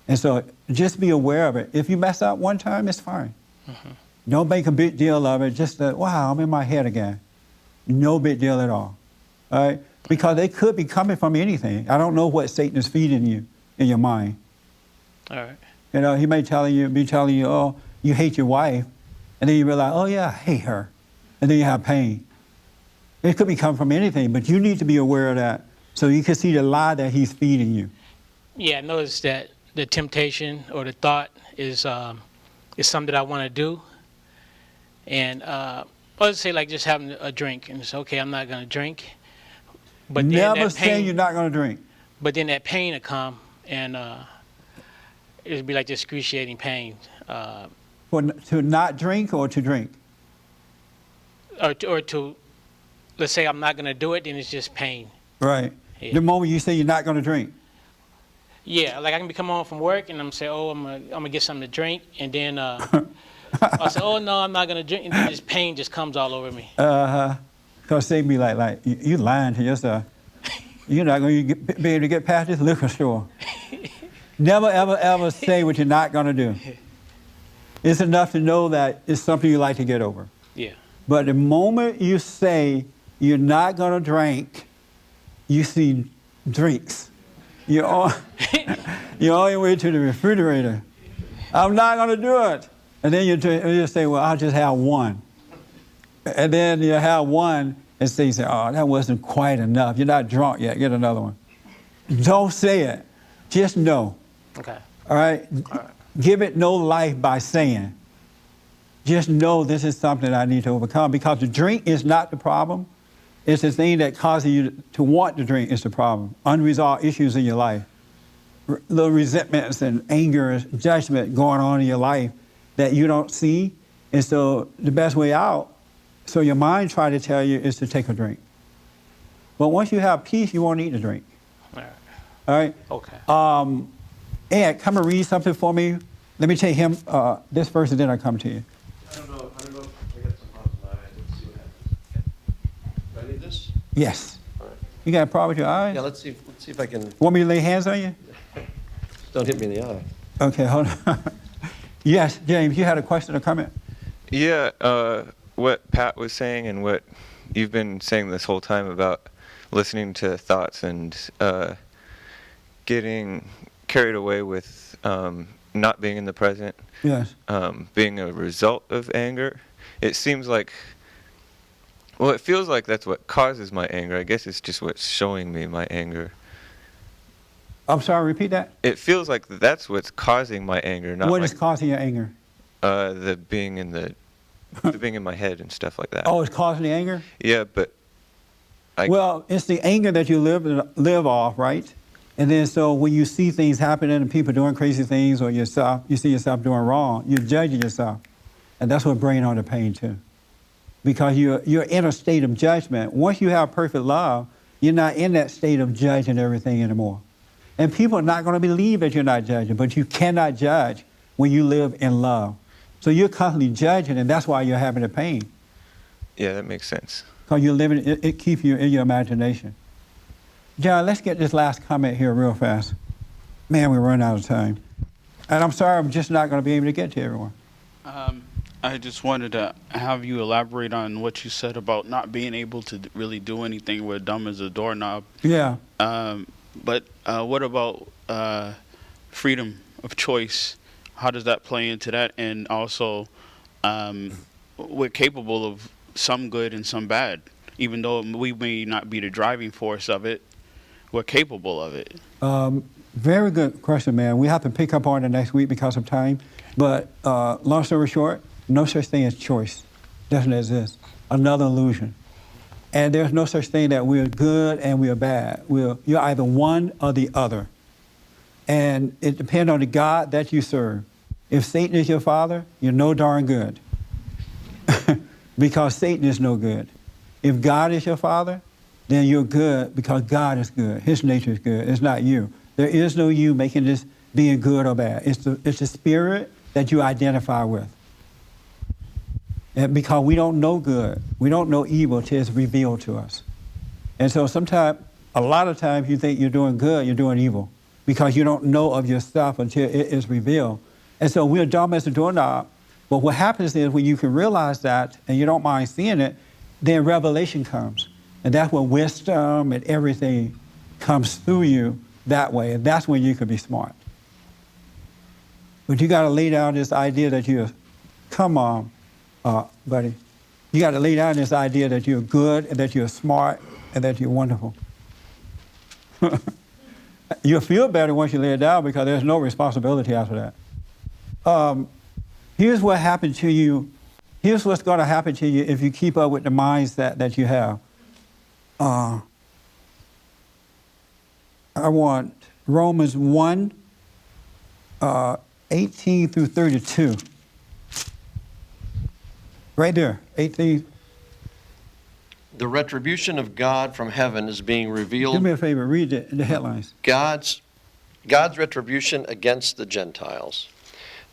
And so just be aware of it. If you mess up one time, it's fine. Mm-hmm. Don't make a big deal of it. Just that, wow, I'm in my head again. No big deal at all. All right? Because they could be coming from anything. I don't know what Satan is feeding you in your mind. All right. You know, he may be telling you, oh, you hate your wife. And then you realize, oh, yeah, I hate her. And then you have pain. It could be coming from anything, but you need to be aware of that so you can see the lie that he's feeding you. Yeah, I noticed that the temptation or the thought is something that I want to do. And let's say like just having a drink, and it's okay, I'm not going to drink. But never say you're not going to drink. But then that pain will come, and it'll be like this excruciating pain. To not drink or to drink? Or to, let's say I'm not going to do it, then it's just pain. Right. Yeah. The moment you say you're not going to drink. Yeah, like I can be coming home from work and I'm say, oh, I'm gonna get something to drink, and then I'll say, oh no, I'm not gonna drink, and then this pain just comes all over me. Because they be like you lying to yourself. You're not going to be able to get past this liquor store. Never, ever, ever say what you're not going to do. It's enough to know that it's something you like to get over. Yeah. But the moment you say you're not going to drink, you see drinks. You're on your way to the refrigerator. I'm not going to do it. And then you say, well, I'll just have one. And then you have one and say, oh, that wasn't quite enough. You're not drunk yet. Get another one. Don't say it. Just know. Okay. All right? Give it no life by saying. Just know this is something I need to overcome, because the drink is not the problem. It's the thing that causes you to want to drink is the problem. Unresolved issues in your life. Little resentments and anger and judgment going on in your life that you don't see. And so the best way out, so your mind tries to tell you, is to take a drink. But once you have peace, you won't need to drink. All right. All right? Okay. Ed, come and read something for me. Let me take him this verse, and then I come to you. I don't know if I got some on my eye. Let's see what happens. Do I need this? Yes. All right. You got a problem with your eyes? Yeah, let's see if I can. Want me to lay hands on you? Don't hit me in the eye. Okay, hold on. Yes, James, you had a question or comment? Yeah, what Pat was saying and what you've been saying this whole time about listening to thoughts and getting carried away with not being in the present, yes, being a result of anger. It seems like, well, it feels like that's what causes my anger. I guess it's just what's showing me my anger. I'm sorry, repeat that? It feels like that's what's causing my anger, not What like is causing your anger? the being in the being in my head and stuff like that. Oh, it's causing the anger? Yeah, but well, it's the anger that you live off, right? And then so when you see things happening and people doing crazy things or you see yourself doing wrong, you're judging yourself. And that's what brings on the pain too. Because you're in a state of judgment. Once you have perfect love, you're not in that state of judging everything anymore. And people are not going to believe that you're not judging, but you cannot judge when you live in love. So you're constantly judging, and that's why you're having the pain. Yeah, that makes sense. Because you're living, it keeps you in your imagination. John, let's get this last comment here real fast. Man, we're running out of time. And I'm sorry, I'm just not going to be able to get to everyone. I just wanted to have you elaborate on what you said about not being able to really do anything. We're dumb as a doorknob. Yeah. But what about freedom of choice? How does that play into that? And also, we're capable of some good and some bad. Even though we may not be the driving force of it, we're capable of it. Very good question, man. We have to pick up on it next week because of time. But long story short, no such thing as choice. Doesn't exist. Another illusion. And there's no such thing that we're good and we're bad. You're either one or the other. And it depends on the God that you serve. If Satan is your father, you're no darn good. Because Satan is no good. If God is your father, then you're good because God is good. His nature is good. It's not you. There is no you making this being good or bad. It's the spirit that you identify with. And because we don't know good, we don't know evil till it's revealed to us. And so a lot of times you think you're doing good, you're doing evil because you don't know of yourself until it is revealed. And so we're dumb as a doorknob. But what happens is when you can realize that and you don't mind seeing it, then revelation comes. And that's when wisdom and everything comes through you that way. And that's when you can be smart. But you got to lay down this idea that come on, buddy. You got to lay down this idea that you're good and that you're smart and that you're wonderful. You'll feel better once you lay it down because there's no responsibility after that. Here's what happened to you. Here's what's going to happen to you if you keep up with the mindset that you have. I want Romans 1, 18 through 32. Right there, 18. The retribution of God from heaven is being revealed. Do me a favor, read the headlines. God's retribution against the Gentiles.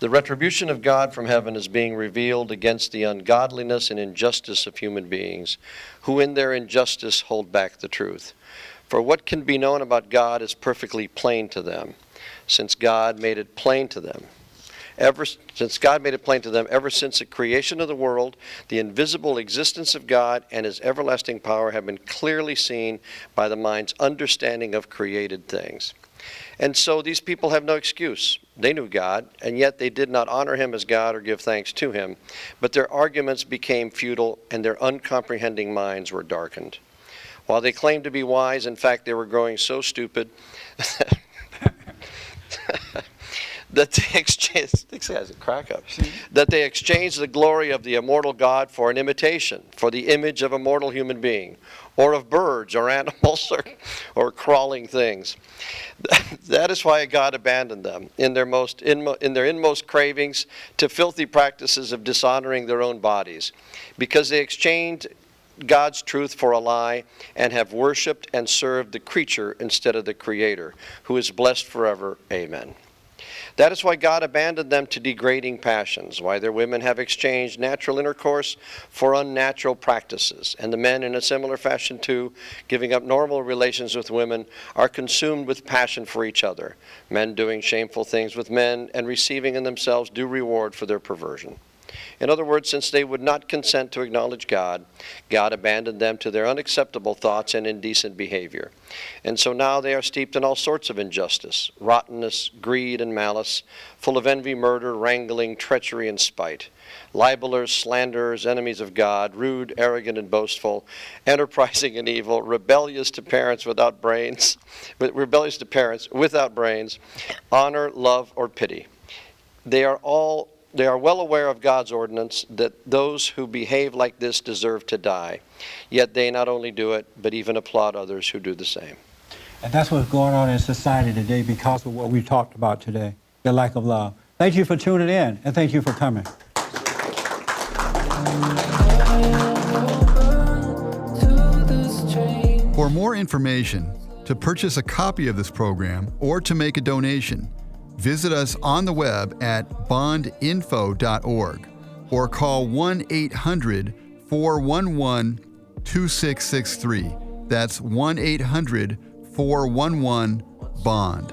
The retribution of God from heaven is being revealed against the ungodliness and injustice of human beings, who in their injustice hold back the truth. For what can be known about God is perfectly plain to them, since God made it plain to them. Ever since the creation of the world, the invisible existence of God and His everlasting power have been clearly seen by the mind's understanding of created things. And so these people have no excuse. They knew God, and yet they did not honor Him as God or give thanks to Him. But their arguments became futile, and their uncomprehending minds were darkened. While they claimed to be wise, in fact, they were growing so stupid that they exchanged, this guy's a crack up, that they exchanged the glory of the immortal God for an imitation, for the image of a mortal human being, or of birds or animals or crawling things. That is why God abandoned them in their inmost cravings to filthy practices of dishonoring their own bodies, because they exchanged God's truth for a lie and have worshipped and served the creature instead of the Creator, who is blessed forever. Amen. That is why God abandoned them to degrading passions, why their women have exchanged natural intercourse for unnatural practices, and the men in a similar fashion too, giving up normal relations with women, are consumed with passion for each other, men doing shameful things with men and receiving in themselves due reward for their perversion. In other words, since they would not consent to acknowledge God, God abandoned them to their unacceptable thoughts and indecent behavior. And so now they are steeped in all sorts of injustice, rottenness, greed, and malice, full of envy, murder, wrangling, treachery, and spite. Libelers, slanderers, enemies of God, rude, arrogant, and boastful, enterprising and evil, rebellious to parents without brains, honor, love, or pity. They are well aware of God's ordinance that those who behave like this deserve to die. Yet they not only do it, but even applaud others who do the same. And that's what's going on in society today because of what we talked about today, the lack of love. Thank you for tuning in, and thank you for coming. For more information, to purchase a copy of this program, or to make a donation, visit us on the web at bondinfo.org or call 1-800-411-2663. That's 1-800-411-BOND.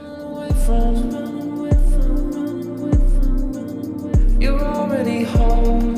You're already home.